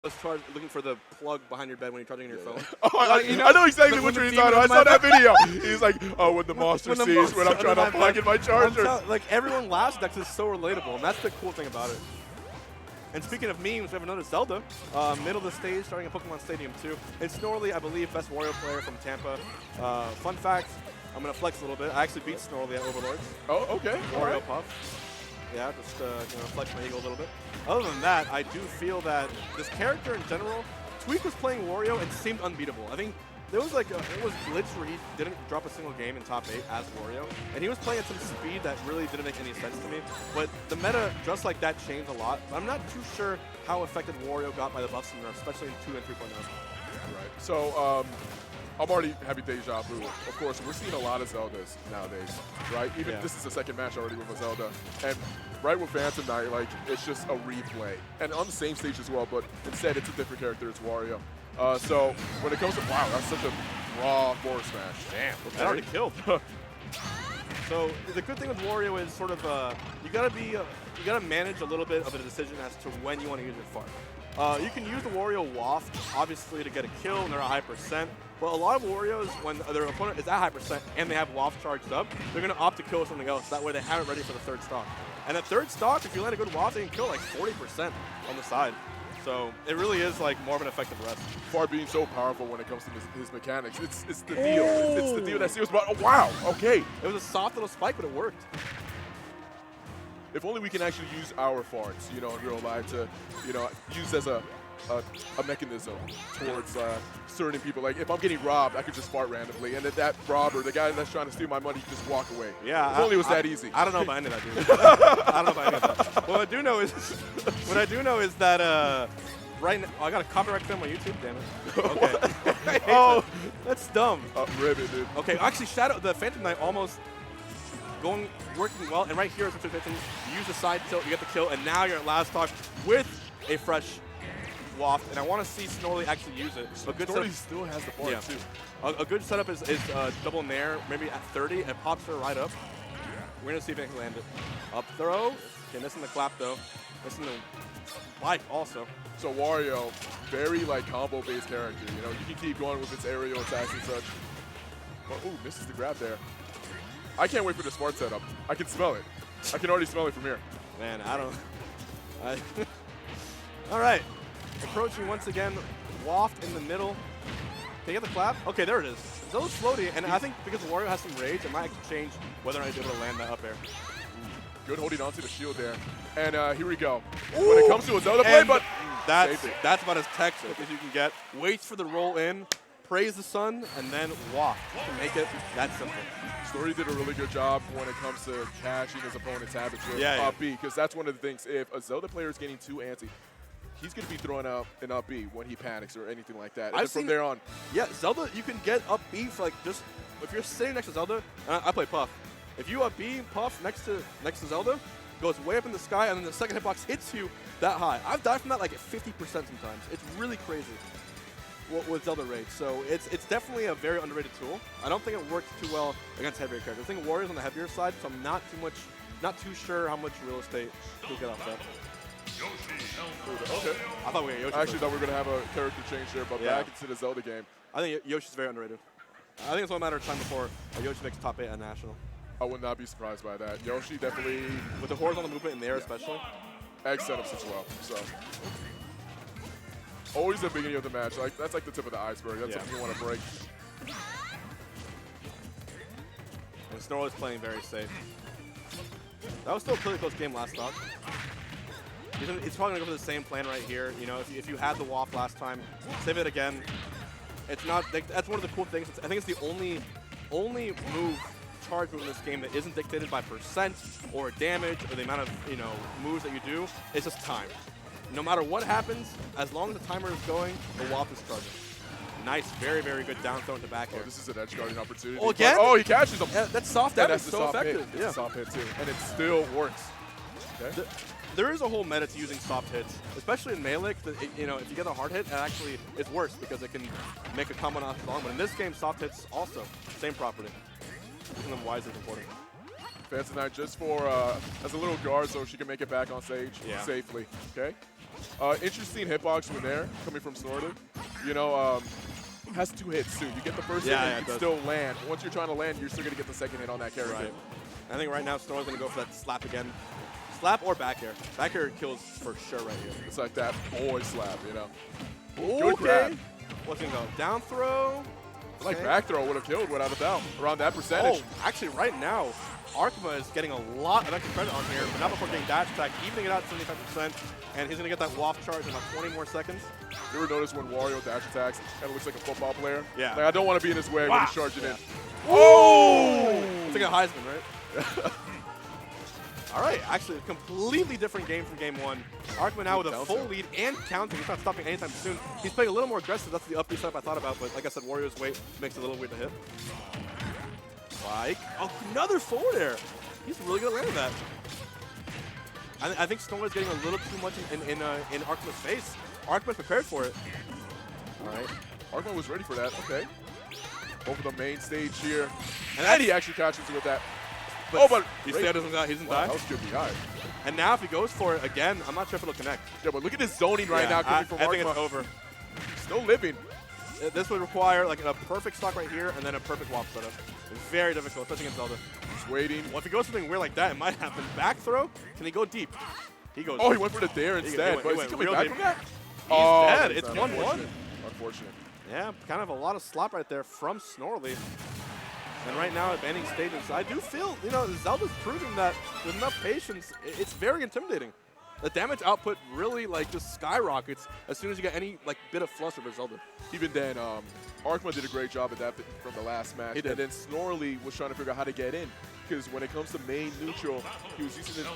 looking for the plug behind your bed when you're charging your phone. Oh, I know exactly what you're talking about. I saw that video. He's like, oh, when the monster sees when I'm trying to plug in my charger. Like, everyone laughs at that because it's so relatable, and that's the cool thing about it. And speaking of memes, we have another Zelda, middle of the stage, starting at Pokemon Stadium 2. It's Snorley, I believe, best Wario player from Tampa. Fun fact, I'm going to flex a little bit. I actually beat Snorley at Overlords. Oh, okay. Wario Puff. Yeah, just flex my ego a little bit. Other than that, I do feel that this character in general, Tweak was playing Wario and seemed unbeatable. I think there was like it was glitched where he didn't drop a single game in top 8 as Wario, and he was playing at some speed that really didn't make any sense to me. But the meta, just like that, changed a lot. I'm not too sure how affected Wario got by the buffs and nerfs, especially in 2 and 3.0. Right. So, I'm already having deja vu. Of course, we're seeing a lot of Zeldas nowadays, right? Even this is the second match already with a Zelda. And right with Phantom Knight, like, it's just a replay. And on the same stage as well, but instead it's a different character, it's Wario. So when it comes to, wow, that's such a raw forward smash. Damn. Okay. That already killed. So the good thing with Wario is sort of, you gotta manage a little bit of a decision as to when you want to use your fart. You can use the Wario Waft, obviously, to get a kill, and they're a high percent. But a lot of Warios, when their opponent is at high percent and they have Waft charged up, they're going to opt to kill something else. That way they have it ready for the third stock. And the third stock, if you land a good Waft, they can kill like 40% on the side. So it really is like more of an effective rest. Fart being so powerful when it comes to his mechanics. It's the deal. It's the deal that seals about. Oh, wow. Okay. It was a soft little spike, but it worked. If only we can actually use our farts, in real life to, use as a mechanism towards certain people. Like, if I'm getting robbed, I could just fart randomly, and that robber, the guy that's trying to steal my money, just walk away. Yeah. If only it was that easy. I don't know about any of that, dude. I don't know about any of that. What I do know is that right now, I got a copyright claim on YouTube, damn it. Okay. Oh, that's dumb. Ribbit, dude. Okay, actually, the Phantom Knight almost working well, and right here is what you use the side tilt, you get the kill, and now you're at last stock with a fresh Waft, and I want to see Snorley actually use it. Snorley still has the fart, too. A good setup is double nair, maybe at 30, it pops her right up. We're going to see if it can land it. Up throw. Okay, missing the clap, though. Missing the bike, also. So Wario, very, combo-based character. You can keep going with its aerial attacks and such. Oh, ooh, misses the grab there. I can't wait for the smart setup. I can smell it. I can already smell it from here. Man, all right. Approaching once again. Waft in the middle. Can you get the clap? Okay, there it is. Zelda's floaty, and I think because Wario has some rage, it might actually change whether or not he's able to land that up air. Good holding onto the shield there. And here we go. Ooh. When it comes to a Zelda play, but that's about as Texas as you can get. Waits for the roll in, praise the sun, and then Waft to make it that simple. Story did a really good job when it comes to catching his opponent's habits with up B, because that's one of the things. If a Zelda player is getting too antsy, he's going to be throwing out an up B when he panics or anything like that. And from there on. Yeah, Zelda, you can get up B for just, if you're sitting next to Zelda, I play Puff. If you up B, Puff next to Zelda, goes way up in the sky, and then the second hitbox hits you that high. I've died from that like at 50% sometimes. It's really crazy with Zelda Rage. So it's definitely a very underrated tool. I don't think it works too well against heavier characters. I think Wario's on the heavier side, so I'm not too sure how much real estate he'll get off that. Okay. I thought we had Yoshi. I actually thought we were going to have a character change there, but back into the Zelda game. I think Yoshi's very underrated. I think it's only a matter of time before Yoshi makes top 8 at National. I would not be surprised by that. Yoshi definitely... With the horizontal movement in the air especially. Egg setups as well, so... Always the beginning of the match. That's like the tip of the iceberg. That's something you want to break. And Snorley's playing very safe. That was still a pretty close game last stock. It's probably going to go for the same plan right here. If you had the Waft last time, save it again. It's not. That's one of the cool things. I think it's the only charge move in this game that isn't dictated by percent or damage or the amount of moves that you do. It's just time. No matter what happens, as long as the timer is going, the Waft is charging. Nice, very, very good down throw into back air. This is an edge guarding opportunity. Oh, again? Oh, he catches him. Yeah, that's soft damage. That's so effective. It's a soft hit, too. And it still works. Okay. There is a whole meta to using soft hits, especially in Melee. If you get a hard hit, actually it's worse because it can make a combo not long. But in this game, soft hits also, same property. Using them wisely is important. Phantom Knight just for, as a little guard so she can make it back on stage safely. Okay. Interesting hitbox from there, coming from Snorley. You know, has 2 hits too. You get the first hit and you can still land. Once you're trying to land, you're still going to get the second hit on that character. Right. I think right now Snorley's going to go for that slap again. Slap or back air. Back air kills for sure right here. It's like that boy slap, you know. Good grab. What's going to go? Down throw. Like back throw would have killed without a doubt. Around that percentage. Oh, actually right now, Arhkma is getting a lot of extra credit on here, but not before getting dash attack, evening it out 75%, and he's going to get that waft charge in about 20 more seconds. You ever notice when Wario dash attacks, kind of looks like a football player? Yeah. Like, I don't want to be in his way when he's charging in. Oh! It's like a Heisman, right? All right, actually a completely different game from game 1. Arhkma now with a full lead and counting. He's not stopping anytime soon. He's playing a little more aggressive. That's the up B setup I thought about, but like I said, Wario's weight makes it a little weird to hit. Like, oh, another forward air. He's really good at landing that. I think Snorley's getting a little too much in Arhkma's face. Arhkma's prepared for it. All right. Arhkma was ready for that. Okay. Over the main stage here. And he actually catches with that. But he still doesn't die. He doesn't die. That was good behind. And now if he goes for it again, I'm not sure if it'll connect. Yeah, but look at his zoning right now coming from Arhkma. I think it's over. Still living. This would require like a perfect stock right here and then a perfect wop setup. It's very difficult, especially against Zelda. Just waiting. Well, if he goes something weird like that, it might happen. Back throw? Can he go deep? He goes. Oh, he went for the dare instead. But is he coming back from that? He's dead. It's 1-1. Unfortunate. Yeah, kind of a lot of slop right there from Snorley. And right now, abandoning stages, I do feel, you know, Zelda's proving that with enough patience, it's very intimidating. The damage output really, like, just skyrockets as soon as you get any, like, bit of fluster with Zelda. Even then, Arhkma did a great job adapting from the last match. He did. And then Snorley was trying to figure out how to get in. Because when it comes to main neutral, he was using it,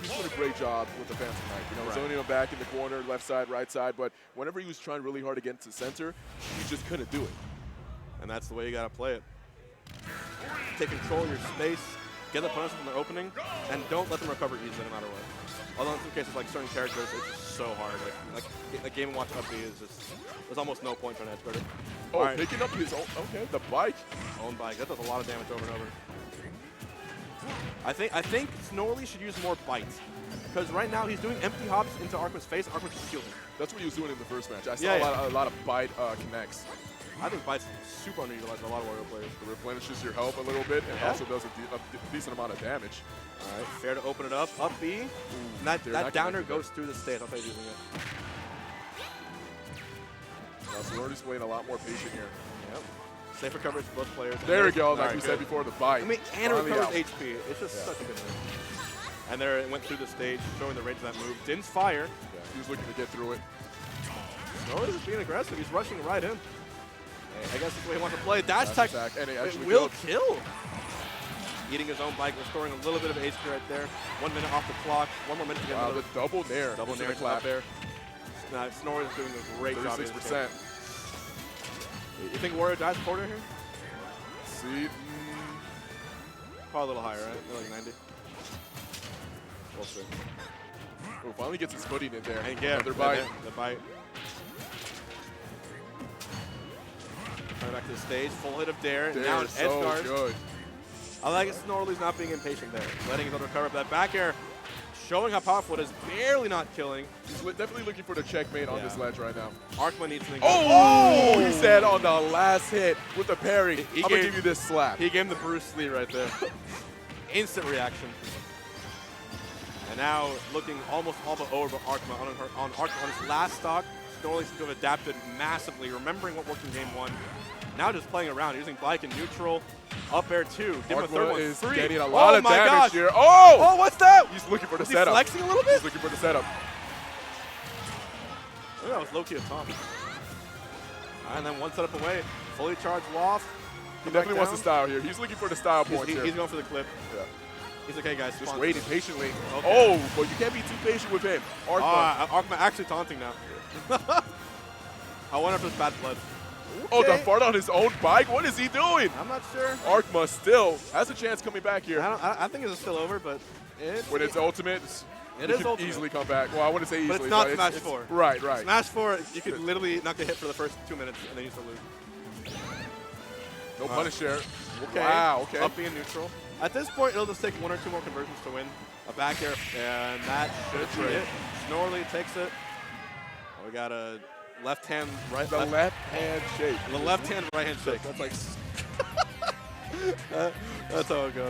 he's doing a great job with the Phantom Knight. You know, zoning him back in the corner, left side, right side. But whenever he was trying really hard to get into center, he just couldn't do it. And that's the way you got to play it. Take control of your space, get the opponents from their opening, and don't let them recover easily no matter what. Although in some cases, like certain characters, it's just so hard. Like Game & Watch up B is just, there's almost no point for an edge guarder. Oh, picking up his own, okay, the bike. Own bike, that does a lot of damage over and over. I think Snorley should use more bites. Because right now he's doing empty hops into Arhkma's face, Arhkma just kills him. That's what he was doing in the first match. I saw a lot of bite connects. I think Bite's super underutilized by a lot of Wario players. It replenishes your health a little bit and also does a decent amount of damage. All right, fair to open it up. Up B. And that downer goes through the stage. I'll tell you using it. So we're just playing a lot more patient here. Yep. Safe recovery for both players. There we go, like we said before, the bite. I mean, and it recovers HP. It's just such a good move. And there it went through the stage, showing the range of that move. Din's fire. Yeah, he was looking to get through it. Snorley's just being aggressive. He's rushing right in. I guess that's the way he wants to play. Dash attack, and it will kill. Eating his own bike, restoring a little bit of HP right there. 1 minute off the clock. 1 more minute to get the double nair. Double nair clap there. Snorley's doing a great job. 36%. You think Wario dies quarter here? See, probably a little higher, right? Maybe like 90. We'll see. Oh, finally gets his footing in there. And yeah, another bite. The bite. Right back to the stage, full hit of dare. Now an edge guard. Good. I like it. Snorley's not being impatient there. Letting him recover up that back air. Showing how powerful it is. Barely not killing. He's definitely looking for the checkmate on this ledge right now. Arhkma needs to. Oh! He said on the last hit with the parry, I'm going to give you this slap. He gave him the Bruce Lee right there. Instant reaction. And now looking almost all but over but Arhkma on his last stock. Snorley seems to have adapted massively, remembering what worked in game 1. Now just playing around, using bike and neutral. Up air 2. Give him a third one. Is getting a lot of damage here. Oh, what's that? He's looking for the Is setup. He flexing a little bit? He's looking for the setup. I think that was low-key a taunt. And then one setup away. Fully charged waft. He definitely wants the style here. He's looking for the style points here. He's going for the clip. Yeah. He's like, hey guys, just waiting patiently. Okay. Oh, but you can't be too patient with him. Arhkma actually taunting now. I wonder if it's bad blood. Okay. Oh, the fart on his own bike? What is he doing? I'm not sure. Arhkma still has a chance coming back here. I think it's still over, but when it's ultimate, it is ultimate. Easily come back. Well, I wouldn't say easily, but it's not Smash 4. Right. Smash 4, you could literally not get hit for the first 2 minutes, and then you still lose. No punish there. Okay. Wow, okay. Up being neutral. At this point, it'll just take 1 or 2 more conversions to win. A back air, and that should be it. Snorley takes it. We got a left hand, right. The left hand shake. The left hand, right hand shake. That's like. That's how it goes.